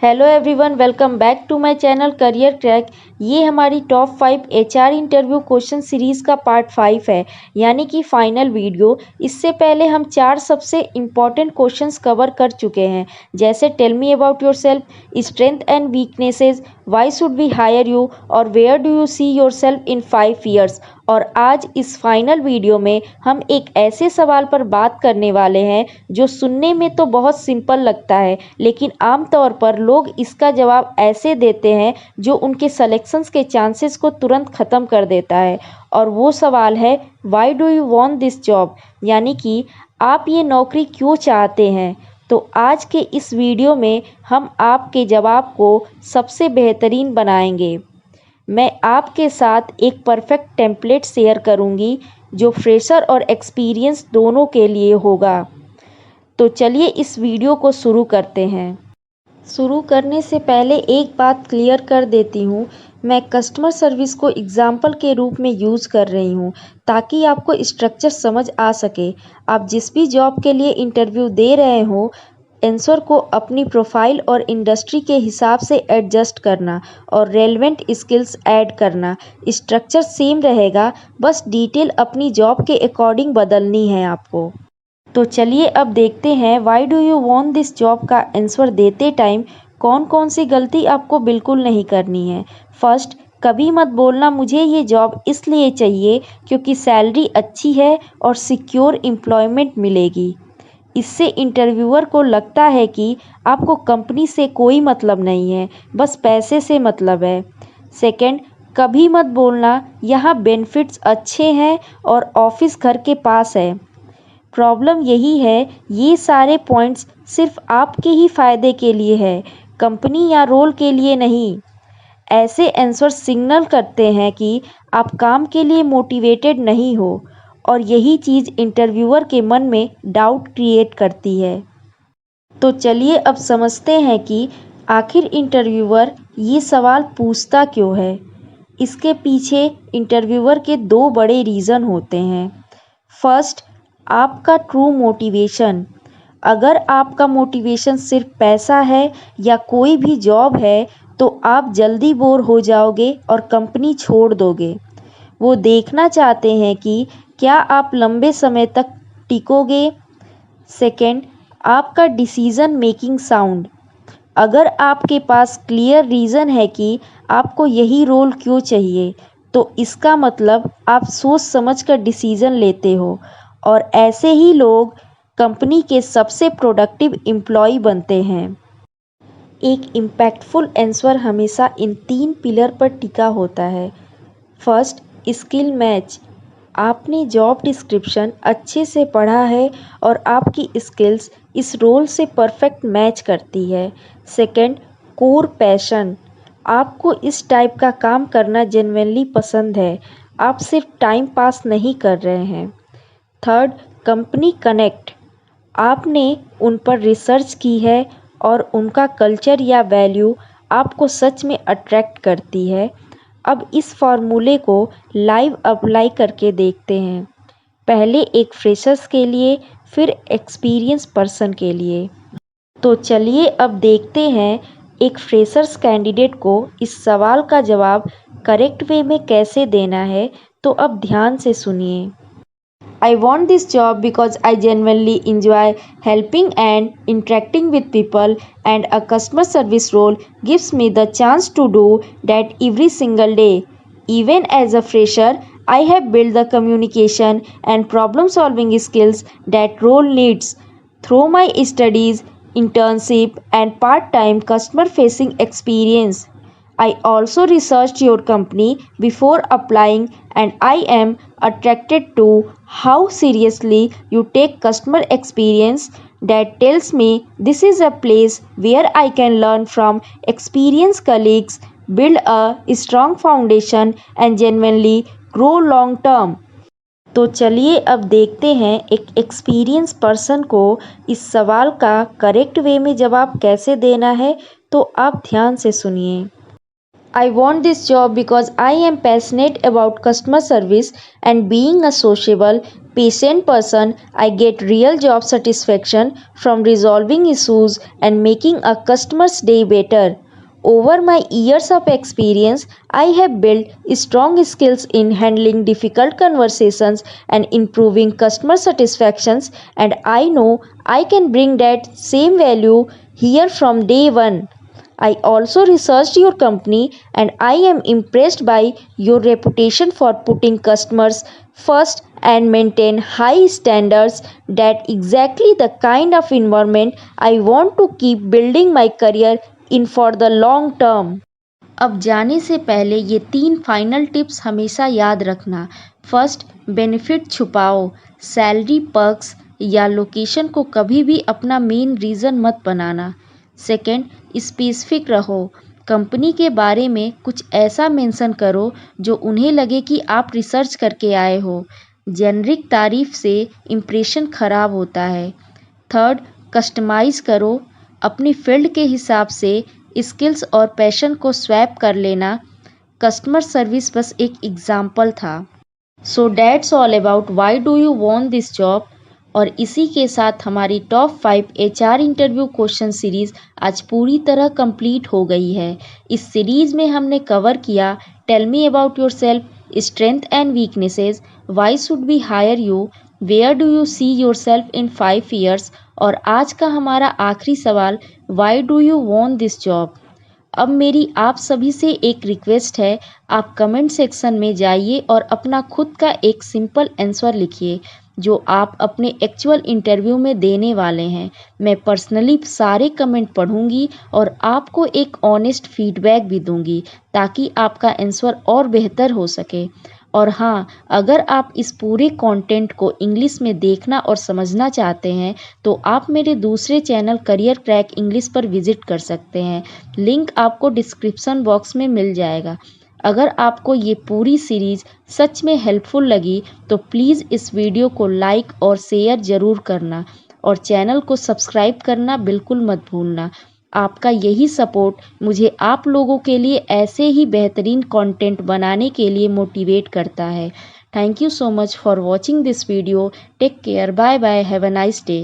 Hello everyone, welcome back to my channel career crack. ये हमारी top 5 HR interview question series का part 5 है, यानी कि फाइनल वीडियो। इससे पहले हम 4 सबसे इम्पॉर्टेंट क्वेश्चंस कवर कर चुके हैं, जैसे tell me about yourself, strength and weaknesses, why should we hire you और where do you see yourself in 5 years. और आज इस फाइनल वीडियो में हम एक ऐसे सवाल पर बात करने वाले हैं जो सुनने में तो बहुत सिंपल लगता है, लेकिन आमतौर पर लोग इसका जवाब ऐसे देते हैं जो उनके सिलेक्शंस के चांसेस को तुरंत ख़त्म कर देता है। और वो सवाल है, why do you want this job, यानी कि आप ये नौकरी क्यों चाहते हैं। तो आज के इस वीडियो में हम आपके जवाब को सबसे बेहतरीन बनाएंगे। मैं आपके साथ एक परफेक्ट टेम्पलेट शेयर करूंगी जो फ्रेशर और एक्सपीरियंस दोनों के लिए होगा। तो चलिए इस वीडियो को शुरू करते हैं। शुरू करने से पहले एक बात क्लियर कर देती हूँ, मैं कस्टमर सर्विस को एग्जाम्पल के रूप में यूज़ कर रही हूँ ताकि आपको स्ट्रक्चर समझ आ सके। आप जिस भी जॉब के लिए इंटरव्यू दे रहे हो, आंसर को अपनी प्रोफाइल और इंडस्ट्री के हिसाब से एडजस्ट करना और रेलेवेंट स्किल्स ऐड करना। स्ट्रक्चर सेम रहेगा, बस डिटेल अपनी जॉब के अकॉर्डिंग बदलनी है आपको। तो चलिए अब देखते हैं why do you want this job का आंसर देते टाइम कौन कौन सी गलती आपको बिल्कुल नहीं करनी है। फर्स्ट, कभी मत बोलना मुझे ये जॉब इसलिए चाहिए क्योंकि सैलरी अच्छी है और सिक्योर एम्प्लॉयमेंट मिलेगी। इससे इंटरव्यूअर को लगता है कि आपको कंपनी से कोई मतलब नहीं है, बस पैसे से मतलब है। सेकंड, कभी मत बोलना यहाँ बेनिफिट्स अच्छे हैं और ऑफिस घर के पास है। प्रॉब्लम यही है, ये सारे पॉइंट्स सिर्फ आपके ही फ़ायदे के लिए है, कंपनी या रोल के लिए नहीं। ऐसे आंसर सिग्नल करते हैं कि आप काम के लिए मोटिवेटेड नहीं हो, और यही चीज़ इंटरव्यूअर के मन में डाउट क्रिएट करती है। तो चलिए अब समझते हैं कि आखिर इंटरव्यूअर ये सवाल पूछता क्यों है। इसके पीछे इंटरव्यूअर के 2 बड़े रीज़न होते हैं। फर्स्ट, आपका ट्रू मोटिवेशन। अगर आपका मोटिवेशन सिर्फ पैसा है या कोई भी जॉब है, तो आप जल्दी बोर हो जाओगे और कंपनी छोड़ दोगे। वो देखना चाहते हैं कि क्या आप लंबे समय तक टिकोगे। सेकंड, आपका डिसीज़न मेकिंग साउंड। अगर आपके पास क्लियर रीज़न है कि आपको यही रोल क्यों चाहिए, तो इसका मतलब आप सोच समझकर डिसीज़न लेते हो, और ऐसे ही लोग कंपनी के सबसे प्रोडक्टिव एम्प्लॉय बनते हैं। एक इम्पैक्टफुल आंसर हमेशा इन 3 पिलर पर टिका होता है। First, skill match. आपने जॉब डिस्क्रिप्शन अच्छे से पढ़ा है और आपकी स्किल्स इस रोल से परफेक्ट मैच करती है। Second, core passion. आपको इस टाइप का काम करना जेन्युइनली पसंद है, आप सिर्फ टाइम पास नहीं कर रहे हैं। Third, company connect. आपने उन पर रिसर्च की है और उनका कल्चर या वैल्यू आपको सच में अट्रैक्ट करती है। अब इस फॉर्मूले को लाइव अप्लाई करके देखते हैं, पहले एक फ्रेशर्स के लिए, फिर एक्सपीरियंस पर्सन के लिए। तो चलिए अब देखते हैं एक फ्रेशर्स कैंडिडेट को इस सवाल का जवाब करेक्ट वे में कैसे देना है। तो अब ध्यान से सुनिए। I want this job because I genuinely enjoy helping and interacting with people, and a customer service role gives me the chance to do that every single day. Even as a fresher, I have built the communication and problem solving skills that role needs. Through my studies, internship, and part time customer facing experience, I also researched your company before applying, and I am attracted to how seriously you take customer experience. That tells me this is a place where I can learn from experienced colleagues, build a strong foundation, and genuinely grow long term. तो चलिए अब देखते हैं एक experience person को इस सवाल का करेक्ट वे में जवाब कैसे देना है। तो आप ध्यान से सुनिए। I want this job because I am passionate about customer service and being a sociable, patient person. I get real job satisfaction from resolving issues and making a customer's day better. Over my years of experience, I have built strong skills in handling difficult conversations and improving customer satisfactions, and I know I can bring that same value here from day one. I also researched your company and I am impressed by your reputation for putting customers first and maintain high standards. That exactly the kind of environment I want to keep building my career in for the long term. अब जाने से पहले ये 3 final tips हमेशा याद रखना। First, benefit छुपाओ। Salary, perks या लोकेशन को कभी भी अपना मेन रीज़न मत बनाना। सेकंड, स्पेसिफिक रहो। कंपनी के बारे में कुछ ऐसा मेंशन करो जो उन्हें लगे कि आप रिसर्च करके आए हो। जेनरिक तारीफ से इम्प्रेशन खराब होता है। थर्ड, कस्टमाइज़ करो। अपनी फील्ड के हिसाब से स्किल्स और पैशन को स्वैप कर लेना। कस्टमर सर्विस बस एक एग्जाम्पल था। सो that's all about Y do you want this job. और इसी के साथ हमारी top 5 HR interview question series आज पूरी तरह कंप्लीट हो गई है। इस सीरीज़ में हमने कवर किया tell me about yourself, strength and weaknesses, why should we hire you, where do you see yourself in 5 years, और आज का हमारा आखिरी सवाल, why do you want this job. अब मेरी आप सभी से एक रिक्वेस्ट है, आप कमेंट सेक्शन में जाइए और अपना खुद का एक सिंपल आंसर लिखिए जो आप अपने एक्चुअल इंटरव्यू में देने वाले हैं। मैं पर्सनली सारे कमेंट पढ़ूंगी और आपको एक ऑनेस्ट फीडबैक भी दूंगी ताकि आपका आंसर और बेहतर हो सके। और हाँ, अगर आप इस पूरे कंटेंट को इंग्लिश में देखना और समझना चाहते हैं तो आप मेरे दूसरे चैनल करियर क्रैक इंग्लिश पर विजिट कर सकते हैं। लिंक आपको डिस्क्रिप्शन बॉक्स में मिल जाएगा। अगर आपको ये पूरी सीरीज़ सच में हेल्पफुल लगी तो प्लीज़ इस वीडियो को लाइक और शेयर ज़रूर करना और चैनल को सब्सक्राइब करना बिल्कुल मत भूलना। आपका यही सपोर्ट मुझे आप लोगों के लिए ऐसे ही बेहतरीन कंटेंट बनाने के लिए मोटिवेट करता है। Thank you so much for watching this video. Take care, bye bye, have a nice day.